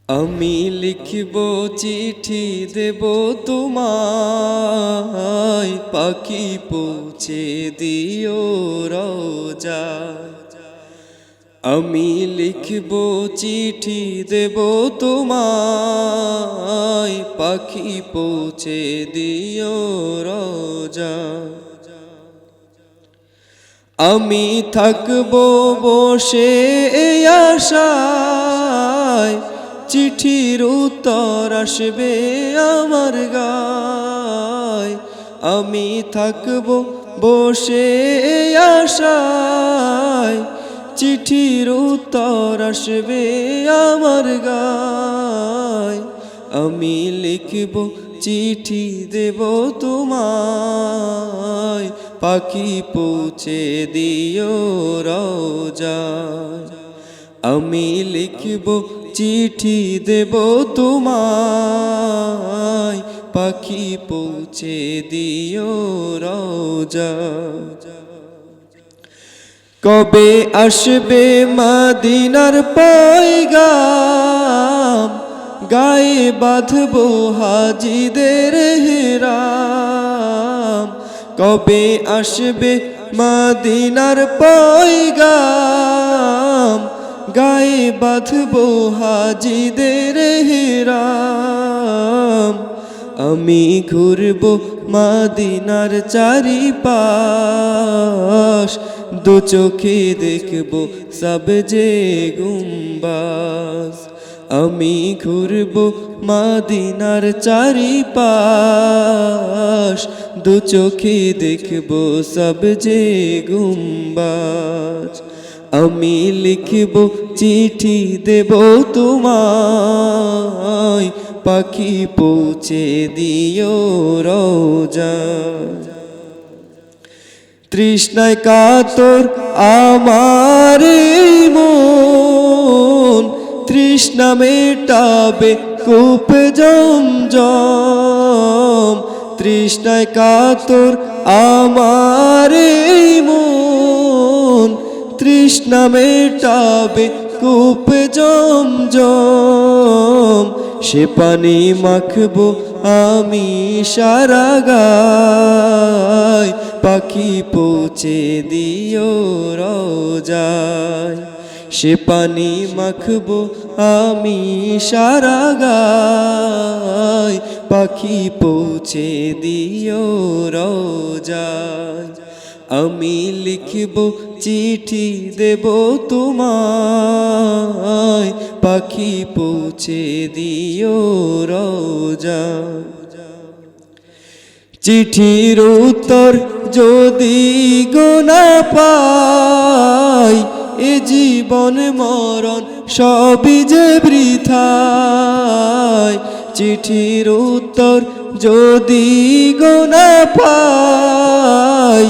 আমি লিখব চিঠি দেব তোমায়, পাখি পৌঁছে দিও রোজায়। আমি লিখব চিঠি দেব তোমায়, পাখি পৌঁছে দিও রোজায়। আমি থাকব বসে এই আশায়, চিঠির উত্তর আসবে আমার গায়। আমি থাকব বসে এই আশায়, চিঠির উত্তর আসবে আমার গায়। আমি লিখব চিঠি দেব তোমায়, পাখি পৌঁছে দিও রোজায়। আমি লিখব চিঠি দেব তোমায়, পাখি পৌঁছে দিও রোজায়। কবে আসবে মদিনার পয়গাম, গায়ে বাঁধবো হাজিদের হেরাম। কবে আসবে মদিনার পয়গাম, গায়ে বাঁধবো হাজিদের হেরাম। আমি ঘুরব মদিনার চারিপাশ, দু চোখে দেখব সবজে গুম্বাজ। আমি ঘুরব মদিনার চারিপাশ, দু চোখে দেখব সবজে গুম্বাজ। আমি লিখব চিঠি দেব তোমায়, পাখি পৌঁছে দিও রোজায়। তৃষ্ণায় কাতর আমার মন, তৃষ্ণা মেটাবে কূপ জমজম। তৃষ্ণায় কাতর আমার মন, তৃষ্ণা মেটাবে কূপ জমজম। সে পানি মাখবো আমি সারা গায়, পাখি পৌঁছে দিও রোজায়। সে পানি মাখবো আমি সারা গায়, পাখি পৌঁছে দিও রোজায়। আমি লিখব চিঠি দেব তোমায়, পাখি পৌঁছে দিও রোজায়। চিঠির উত্তর যদি গো না পাই, এ জীবন মরণ সবই যে বৃথায়। চিঠির উত্তর যদি গো না পাই,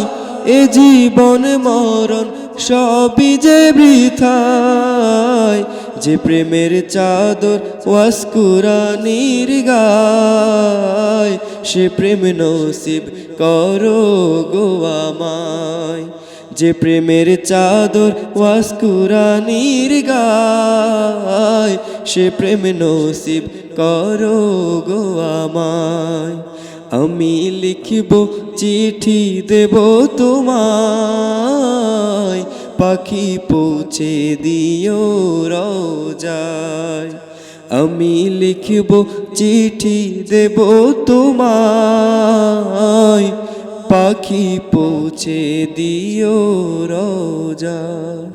এ জীবন মরণ সবই যে বৃথায়। যে প্রেমের চাদর ওয়াস কুরআনের গায়, সে প্রেম নসিব করো গো আমায়। যে প্রেমের চাদর ওয়াস কুরআনের গায়, সে প্রেম নসিব করো গো আমায়। আমি লিখব চিঠি দেব তোমায়, পাখি পৌঁছে দিও রোজায়। আমি লিখব চিঠি দেব তোমায়, পাখি পৌঁছে দিও রোজায়।